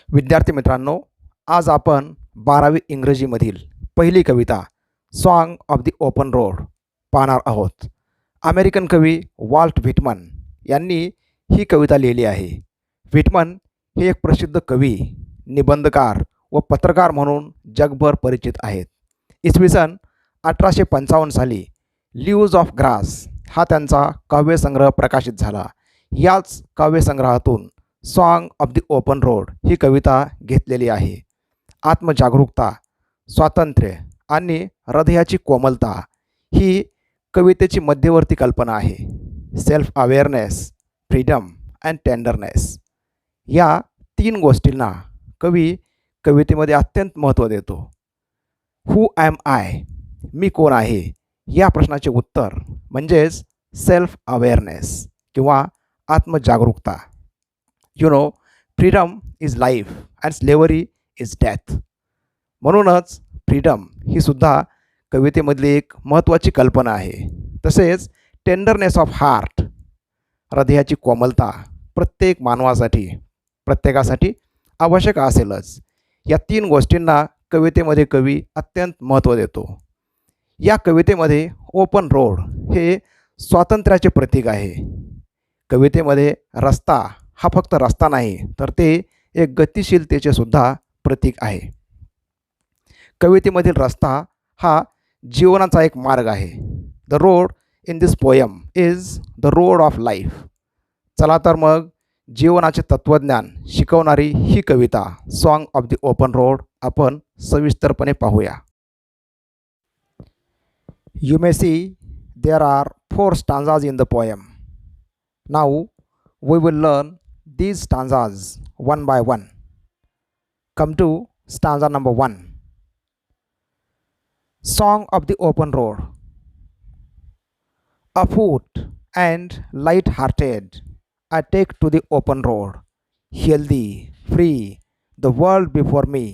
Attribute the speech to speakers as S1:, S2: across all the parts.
S1: विद्यार्थी मित्रांनो, आज आपण 12वी इंग्रजीमधील पहिली कविता song of the open road पाहणार आहोत. अमेरिकन कवी वॉल्ट व्हिटमन यांनी ही कविता लिहिली आहे. व्हिटमन हे एक प्रसिद्ध कवी, निबंधकार व पत्रकार म्हणून जगभर परिचित आहेत. इसवी सन 1855 साली लीव्ज ऑफ ग्रास हा त्यांचा काव्यसंग्रह प्रकाशित झाला. याच काव्यसंग्रहातून song of the open road ही कविता घेतलेली आहे. आत्मजागरूकता, स्वातंत्र्य आणि हृदयाची कोमलता ही कवितेची मध्यवर्ती कल्पना आहे. Self awareness, freedom and tenderness या तीन गोष्टींना कवी कवितेमध्ये अत्यंत महत्त्व देतो. हू ॲम आय, मी कोण आहे, या प्रश्नाचे उत्तर म्हणजेच सेल्फ अवेअरनेस किंवा आत्मजागरूकता. Freedom is life and slavery is death. म्हणूनच फ्रीडम ही सुद्धा कवितेमधली एक महत्त्वाची कल्पना आहे. तसेच टेंडरनेस ऑफ हार्ट, हृदयाची कोमलता प्रत्येक मानवासाठी, प्रत्येकासाठी आवश्यक असेलच. या तीन गोष्टींना कवितेमध्ये कवी अत्यंत महत्त्व देतो. या कवितेमध्ये ओपन रोड हे स्वातंत्र्याचे प्रतीक आहे. कवितेमध्ये रस्ता हा फक्त रस्ता नाही, तर ते एक गतिशीलतेचे सुद्धा प्रतीक आहे. कवितेमधील रस्ता हा जीवनाचा एक मार्ग आहे. The road in this poem is the road of life. चला तर मग जीवनाचे तत्त्वज्ञान शिकवणारी ही कविता song of the open road आपण सविस्तरपणे पाहूया. You may see there are 4 stanzas in the poem. Now we will learn these stanzas one by one. Come to stanza number 1. Song of the open road. Afoot and light-hearted, I take to the open road. Healthy, free, the world before me,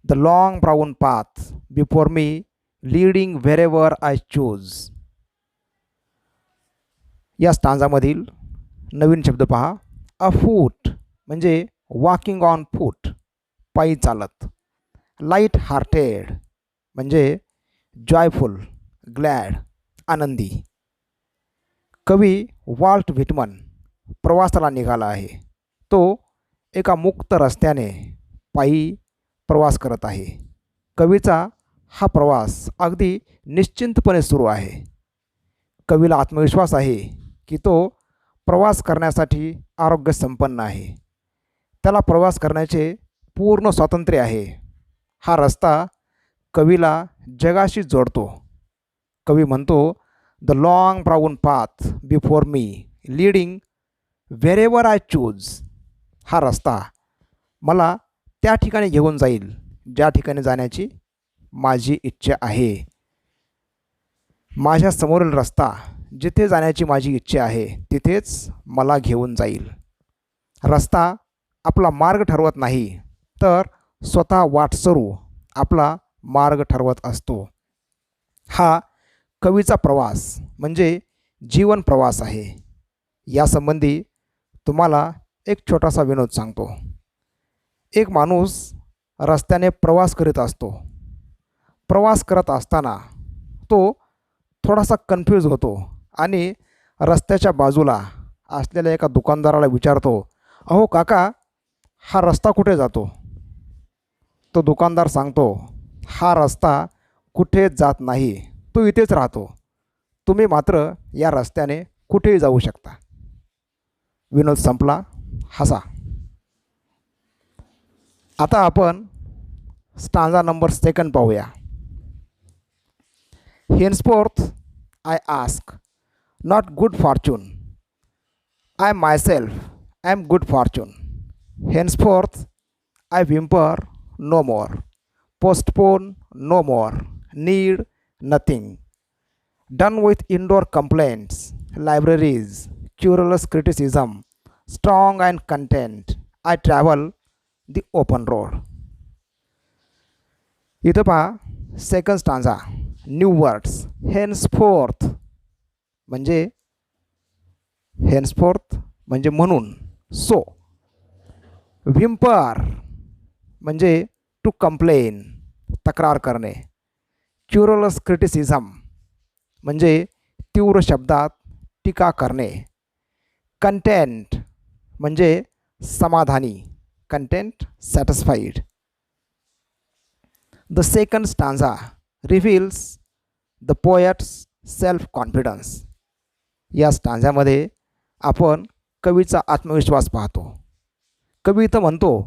S1: the long brown path before me, leading wherever I choose. या स्टांजामधील नवीन शब्द पहा. अफूट म्हणजे walking on foot, पायी चालत. Light hearted म्हणजे joyful, glad, आनंदी. कवी Walt Whitman प्रवासाला निघाला आहे. तो एका मुक्त रस्त्याने पायी प्रवास करत आहे. कवीचा हा प्रवास अगदी निश्चिंतपणे सुरू आहे. कवीला आत्मविश्वास आहे की तो प्रवास करण्यासाठी आरोग्य संपन्न आहे. त्याला प्रवास करण्याचे पूर्ण स्वातंत्र्य आहे. हा रस्ता कवीला जगाशी जोडतो. कवी म्हणतो, the long brown path before me, leading wherever I choose. हा रस्ता मला त्या ठिकाणी घेऊन जाईल ज्या ठिकाणी जाण्याची माझी इच्छा आहे. माझ्या समोरील रस्ता जिथे जाण्याची माझी इच्छा आहे तिथेच मला घेऊन जाईल. रस्ता आपला मार्ग ठरवत नाही, तर स्वतः वाटसरू आपला मार्ग ठरवत असतो. हा कवीचा प्रवास म्हणजे जीवन प्रवास आहे. यासंबंधी तुम्हाला एक छोटासा विनोद सांगतो. एक माणूस रस्त्याने प्रवास करीत असतो. प्रवास करत असताना तो थोडासा कन्फ्यूज होतो आणि रस्त्याच्या बाजूला असलेल्या एका दुकानदाराला विचारतो, अहो काका, हा रस्ता कुठे जातो? तो दुकानदार सांगतो, हा रस्ता कुठेच जात नाही, तो इथेच राहतो. तुम्ही मात्र या रस्त्याने कुठेही जाऊ शकता. विनोद संपला. हसा. आता आपण स्टांजा नंबर 2 पाहूया. Henceforth I ask not good fortune, I myself am good fortune. Henceforth I whimper no more, postpone no more, need nothing. Done with indoor complaints, libraries, curious criticism, strong and content, I travel the open road. इथं पहा, second stanza, new words. हेन्सफोर्थ म्हणजे म्हणून. So Whymper म्हणजे to complain, तक्रार करणे. क्युरलस criticism म्हणजे तीव्र शब्दात टीका करणे. कंटेंट म्हणजे समाधानी, content satisfied. The second stanza reveals the poet's self confidence. या स्टांजामध्ये आपण कवीचा आत्मविश्वास पाहतो. कवी इथं म्हणतो,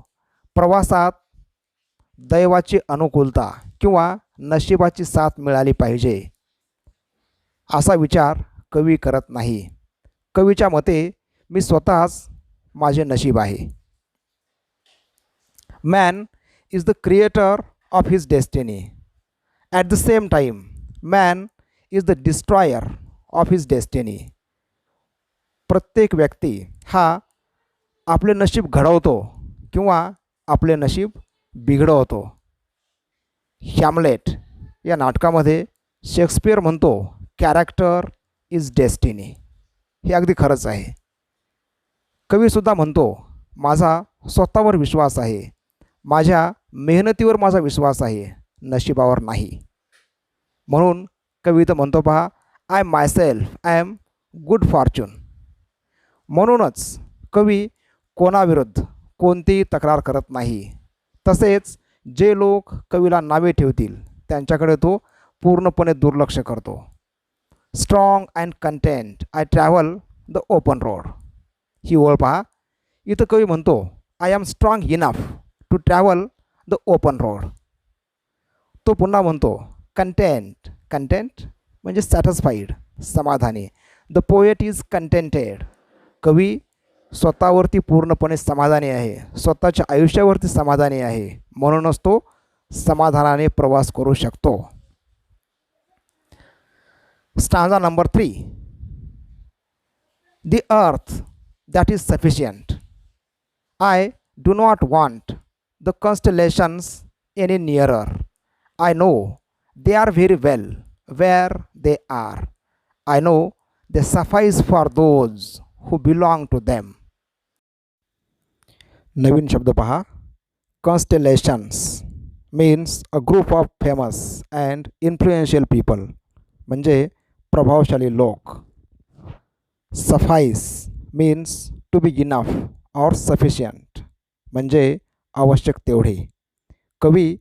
S1: प्रवासात दैवाची अनुकूलता किंवा नशिबाची साथ मिळाली पाहिजे असा विचार कवी करत नाही. कवीच्या मते मी स्वतःच माझे नशीब आहे. Man is the creator of his destiny. At the same time man is the destroyer of his destiny. प्रत्येक व्यक्ती हा आपले नशीब घडवतो किंवा आपले नशीब बिघडवतो. हॅमलेट या नाटकामध्ये शेक्सपियर म्हणतो, कॅरेक्टर इज डेस्टिनी. हे अगदी खरंच आहे. कवीसुद्धा म्हणतो, माझा स्वतःवर विश्वास आहे, माझ्या मेहनतीवर माझा विश्वास आहे, नशिबावर नाही. म्हणून कवी तर म्हणतो, पहा, I myself I am good Fortune. म्हणूनच कवी कोणाविरुद्ध कोणतीही तक्रार करत नाही. तसेच जे लोक कवीला नावे ठेवतील त्यांच्याकडे तो पूर्णपणे दुर्लक्ष करतो. Strong and content I travel the open road. ही ओळ पहा, इथं कवी म्हणतो, I am strong enough to travel the open road. तो पुन्हा म्हणतो, कंटेंट, कंटेंट म्हणजे सॅटिस्फाईड, समाधानी. The poet is contented. कवी स्वतःवरती पूर्णपणे समाधानी आहे, स्वतःच्या आयुष्यावरती समाधानी आहे, म्हणूनच तो समाधानाने प्रवास करू शकतो. Stanza number 3. The earth that is sufficient. I do not want the constellations any nearer. I know they are very well where they are. I know they suffice for those who belong to them. नवीन शब्द पहा. Constellations means a group of famous and influential people म्हणजे प्रभावशाली लोक. Suffice means to be enough or sufficient म्हणजे आवश्यक तेवढे. कवी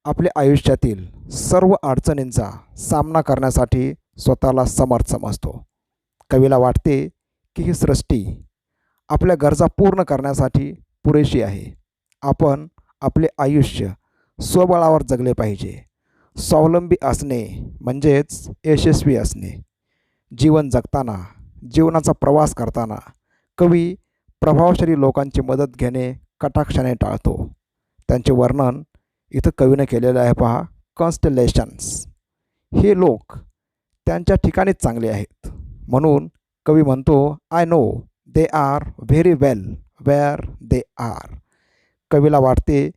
S1: आपल्या आयुष्यातील सर्व अडचणींचा सामना करण्यासाठी स्वतःला समर्थ समजतो. कवीला वाटते की ही सृष्टी आपल्या गरजा पूर्ण करण्यासाठी पुरेशी आहे. आपण आपले आयुष्य स्वबळावर जगले पाहिजे. स्वावलंबी असणे म्हणजेच यशस्वी असणे. जीवन जगताना, जीवनाचा प्रवास करताना कवी प्रभावशाली लोकांची मदत घेणे कटाक्षाने टाळतो. त्यांचे वर्णन इथं कवीनं केलेलं आहे, पहा. कॉन्स्टलेशन्स, हे लोक त्यांच्या ठिकाणीच चांगले आहेत. म्हणून कवी म्हणतो, I know they are very well where they R. कवीला वाटते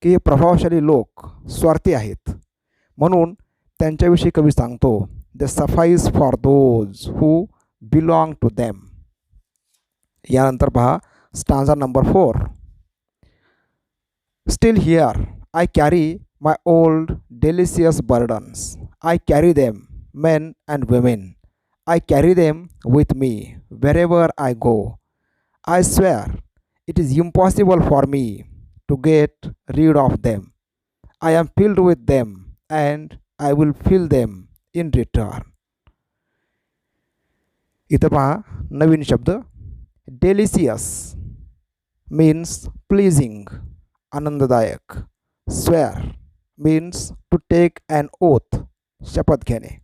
S1: की हे प्रभावशाली लोक स्वार्थी आहेत, म्हणून त्यांच्याविषयी कवी सांगतो, they suffice for those who belong to them. यानंतर पहा stanza number 4. Still here I carry my old delicious burdens. I carry them men and women. I carry them with me wherever I go. I swear it is impossible for me to get rid of them. I am filled with them and I will fill them in return. इथं पहा नवीन शब्द. Delicious means pleasing, आनंददायक. Swear means to take an oath, शपथ घेणे.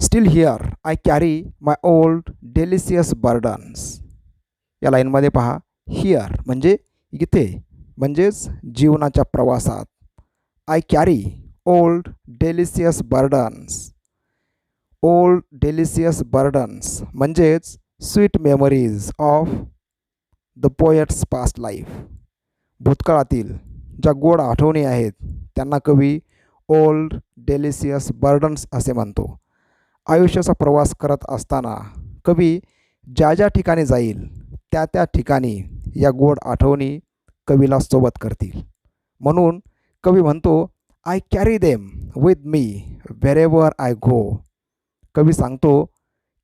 S1: Still here I carry my old delicious burdens. या लाईनमध्ये पहा, here म्हणजे इथे, म्हणजेच जीवनाच्या प्रवासात. I carry old delicious burdens. Old delicious burdens म्हणजेच sweet memories of the poet's past life. भूतकाळातील ज्या गोड आठवणी आहेत त्यांना कवी ओल्ड डेलिशियस बर्डन्स असे म्हणतो. आयुष्याचा प्रवास करत असताना कवी ज्या ज्या ठिकाणी जाईल त्या त्या ठिकाणी या गोड आठवणी कवीला सोबत करतील. म्हणून कवी म्हणतो, I carry them with me wherever I go. कवी सांगतो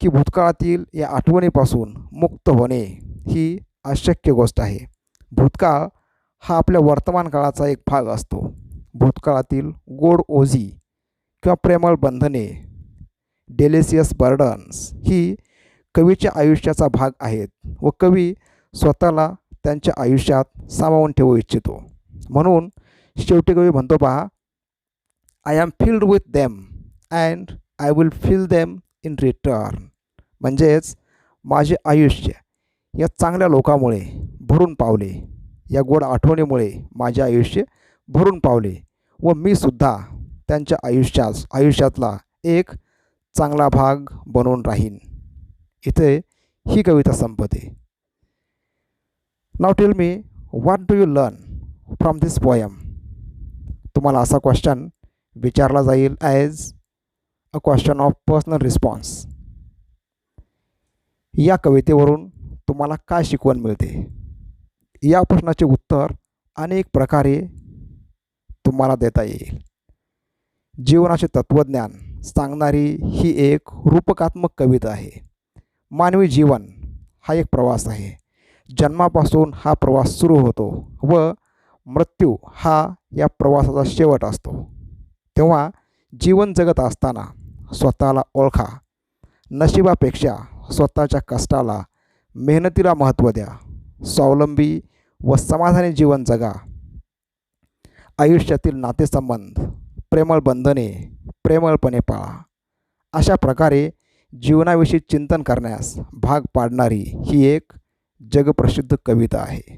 S1: की भूतकाळातील या आठवणीपासून मुक्त होणे ही अशक्य गोष्ट आहे. भूतकाळ हा आपल्या वर्तमान काळाचा एक भाग असतो. भूतकाळातील गोड ओझी किंवा प्रेमळ बंधने, डेलिशियस बर्डन्स ही कवीच्या आयुष्याचा भाग आहेत व कवी स्वतःला त्यांच्या आयुष्यात सामावून ठेवू इच्छितो. म्हणून शेवटी कवी म्हणतो पहा, I am filled with them and I will fill them in return. म्हणजेच माझे आयुष्य या चांगल्या लोकांमुळे भरून पावले, या गोड आठवणीमुळे माझे आयुष्य भरून पावले व मी सुद्धा त्यांच्या आयुष्यातला एक चांगला भाग बनून राहीन. इथे ही कविता संपते. Now tell me, what do you learn from this poem? तुम्हाला असा क्वेश्चन विचारला जाईल as a question of personal response. या कवितेवरून तुम्हाला काय शिकवण मिळते? या प्रश्नाचे उत्तर अनेक प्रकारे तुम्हाला देता येईल. जीवनाचे तत्त्वज्ञान सांगणारी ही एक रूपकात्मक कविता आहे. मानवी जीवन हा एक प्रवास आहे. जन्मापासून हा प्रवास सुरू होतो व मृत्यू हा या प्रवासाचा शेवट असतो. तेव्हा जीवन जगत असताना स्वतःला ओळखा. नशिबापेक्षा स्वतःच्या कष्टाला, मेहनतीला महत्त्व द्या. स्वावलंबी व समाधानी जीवन जगा. आयुष्यातील नातेसंबंध, प्रेमळ बंधने प्रेमळपणे पाळा. अशा प्रकारे जीवनाविषयी चिंतन करण्यास भाग पाडणारी ही एक जगप्रसिद्ध कविता आहे.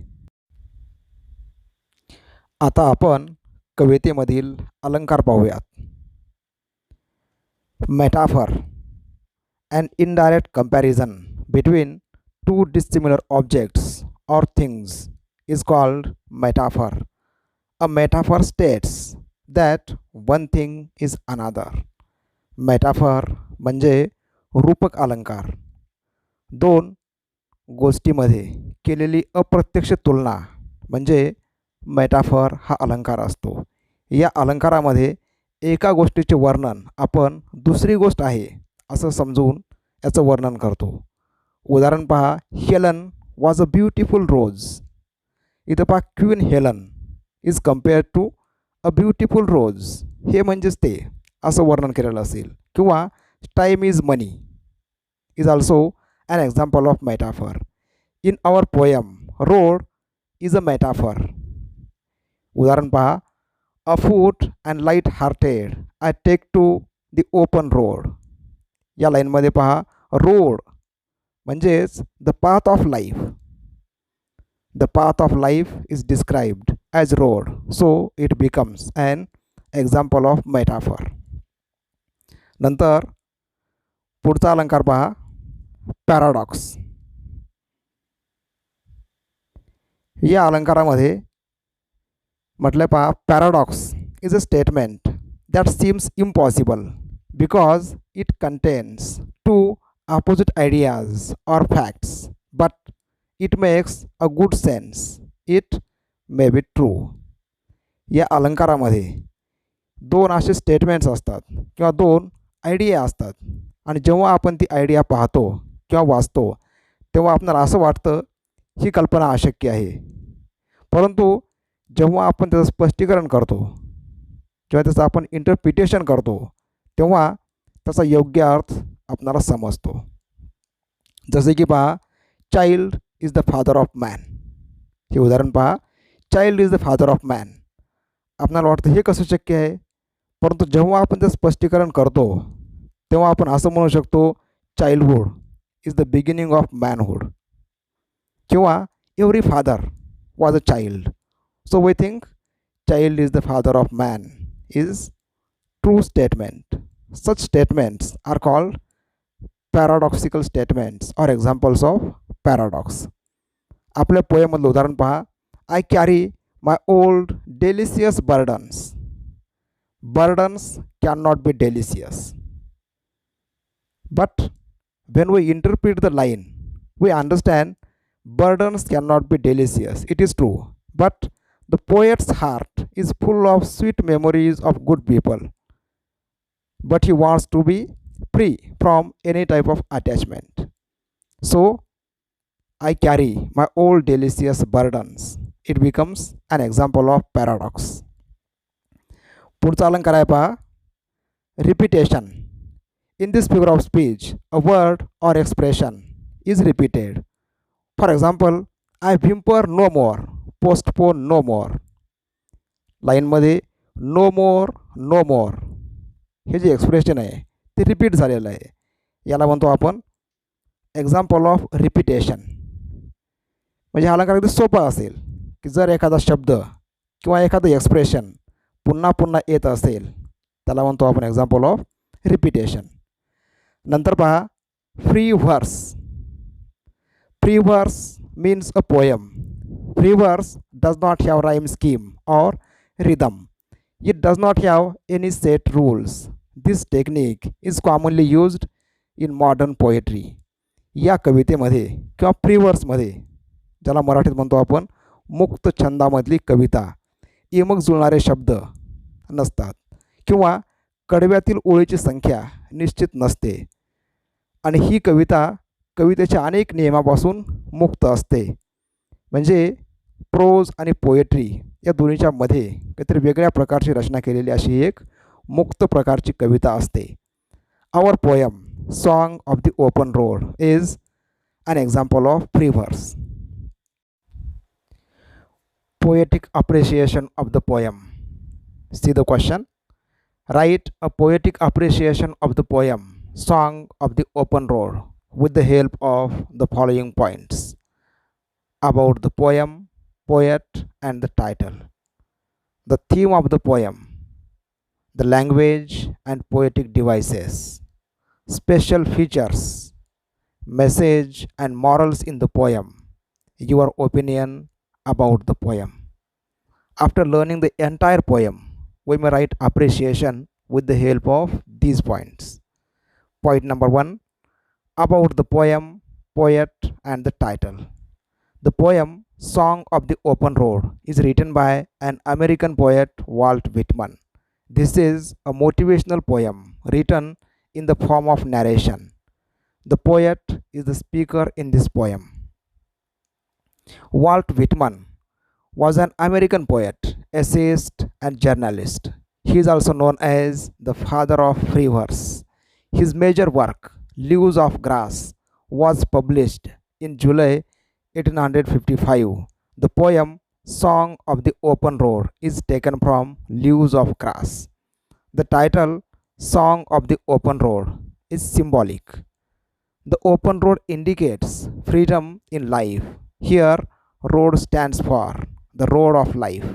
S1: आता आपण कवितेमधील अलंकार पाहूयात. Metaphor, an indirect comparison between two dissimilar objects or things, is called metaphor. A metaphor states that one thing is another. Metaphor म्हणजे रूपक अलंकार. दोन गोष्टीमध्ये केलेली अप्रत्यक्ष तुलना म्हणजे मेटाफर हा अलंकार असतो. या अलंकारामध्ये एका गोष्टीचे वर्णन आपण दुसरी गोष्ट आहे असं समजून याचं वर्णन करतो. उदाहरण पहा, Helen was a beautiful rose. इथं पहा, queen Helen is compared to a beautiful rose. हे म्हणजेच ते असं वर्णन केलेलं असेल. किंवा time is money is also an example of metaphor. In our poem road is a metaphor. उदाहरण पहा, afoot and light hearted I take to the open road. या लाईनमध्ये पहा, रोड म्हणजेच the path of life. The path of life is described as road, so it becomes an example of metaphor. नंतर पुढचा अलंकार पहा, paradox. या अलंकारामध्ये म्हटलं पहा, paradox is a statement that seems impossible because it contains two opposite ideas or facts, but it makes a good sense. It may be true. या अलंकारामध्ये दोन असे स्टेटमेंट्स असतात किंवा दोन आयडिया असतात आणि जेव्हा आपण ती आयडिया पाहतो किंवा वाचतो तेव्हा आपल्याला असं वाटतं ही कल्पना अशक्य आहे. परंतु जेव्हा आपण त्याचं स्पष्टीकरण करतो, जेव्हा त्याचं आपण इंटरप्रिटेशन करतो तेव्हा त्याचा योग्य अर्थ आपणाला समजतो. जसे की पहा, child is the father of man. हे उदाहरण पहा, child is the father of man. आपल्याला वाटतं हे कसं शक्य आहे, परंतु जेव्हा आपण ते स्पष्टीकरण करतो तेव्हा आपण असं म्हणू शकतो, childhood is the beginning of manhood. किंवा every father was a child, so we think child is the father of man is true statement. Such statements are called paradoxical statements or examples of paradox. आपल्या पोयममधलं उदाहरण पहा, I carry my old delicious burdens. Burdens can not be delicious, but when we interpret the line we understand burdens cannot be delicious. It is true, But the poet's heart is full of sweet memories of good people, but he wants to be free from any type of attachment. So I carry my old delicious burdens. It becomes an example of paradox. पुढचा अलंकार आहे पहा, repetition. In this figure of speech, a word or expression is repeated. For example, I whimper no more, postpone no more. लाईनमध्ये no more no मोर हे जे expression आहे ते repeat झालेलं आहे. याला म्हणतो आपण एक्झाम्पल ऑफ रिपिटेशन. म्हणजे हा अलंकार अगदी सोपा असेल की जर एखादा शब्द किंवा एखादं एक्सप्रेशन पुन्हा पुन्हा येत असेल त्याला म्हणतो आपण एक्झाम्पल ऑफ रिपिटेशन. नंतर पहा free verse. Free verse means a poem. Free verse does not have rhyme scheme or rhythm. It does not have any set rules. This technique is commonly used in modern poetry. या कवितेमध्ये किंवा प्रिवर्समध्ये, ज्याला मराठीत म्हणतो आपण मुक्त छंदामधली कविता, यमक जुळणारे शब्द नसतात किंवा कडव्यातील ओळीची संख्या निश्चित नसते आणि ही कविता कवितेच्या अनेक नियमापासून मुक्त असते. म्हणजे प्रोज आणि पोएट्री या दोन्हीच्या मध्ये काहीतरी वेगळ्या प्रकारची रचना केलेली अशी एक मुक्त प्रकारची कविता असते. Our poem song of the open road is an example of preverse. Poetic appreciation of the poem. See the question. Write a poetic appreciation of the poem Song of the Open Road with the help of the following points. About the poem, poet and the title. The theme of the poem. The language and poetic devices. Special features. Message and morals in the poem. Your opinion about the poem. After learning the entire poem, we may write appreciation with the help of these points. Point number 1. About the poem, poet and the title. The poem Song of the Open Road is written by an American poet, Walt Whitman. This is a motivational poem written in the form of narration. The poet is the speaker in this poem. Walt Whitman was an American poet, essayist, and journalist. He is also known as the father of free verse. His major work, Leaves of Grass, was published in July 1855. The poem Song of the Open Road is taken from Leaves of Grass. The title Song of the Open Road is symbolic. The open road indicates freedom in life. Here, road stands for the road of life.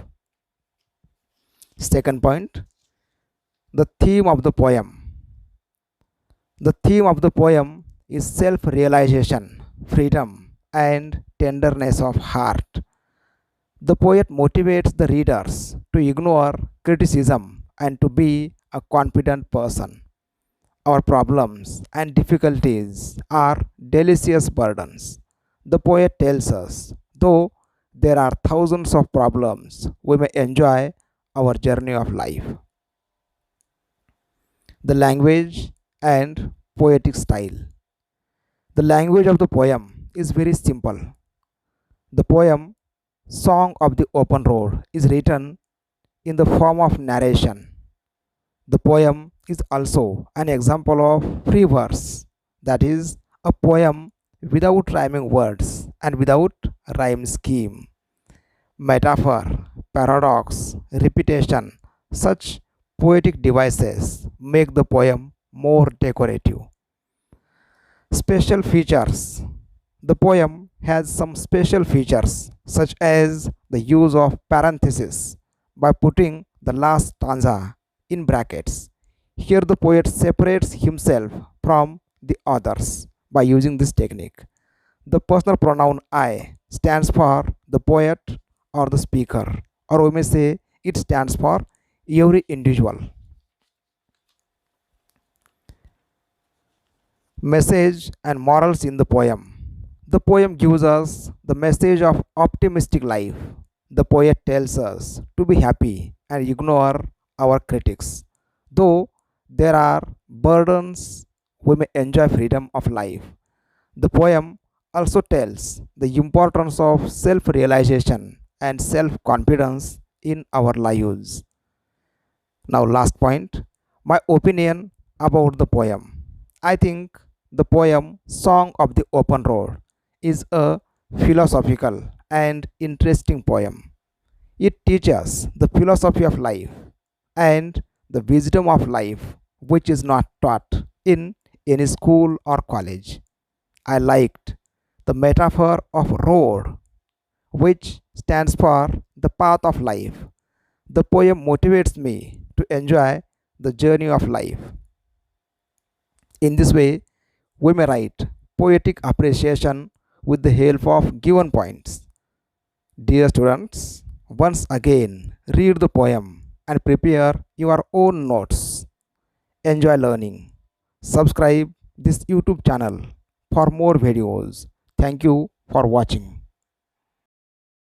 S1: Second point, the theme of the poem. The theme of the poem is self-realization, freedom, and tenderness of heart. The poet motivates the readers to ignore criticism and to be a confident person. Our problems and difficulties are delicious burdens. The poet tells us, though there are thousands of problems, we may enjoy our journey of life. The language and poetic style. The language of the poem is very simple. The poem Song of the Open Road is written in the form of narration. The poem is also an example of free verse, that is, a poem without rhyming words and without rhyme scheme. Metaphor, paradox, repetition, such poetic devices make the poem more decorative. Special features. The poem has some special features such as the use of parentheses by putting the last stanza in brackets. Here the poet separates himself from the others by using this technique. The personal pronoun I stands for the poet or the speaker, or we may say it stands for every individual. Message and morals in the poem. The poem gives us the message of optimistic life. The poet tells us to be happy and ignore our critics. Though there are burdens, we may enjoy freedom of life. The poem also tells the importance of self realization and self confidence in our lives. Now, last point, my opinion about the poem. I think the poem Song of the Open Road is a philosophical and interesting poem. It teaches the philosophy of life and the wisdom of life, which is not taught in any school or college. I liked the metaphor of road, which stands for the path of life. The poem motivates me to enjoy the journey of life. In this way, we may write poetic appreciation with the help of given points. Dear students, once again read the poem and prepare your own notes. Enjoy learning. Subscribe this YouTube channel for more videos. Thank you for watching.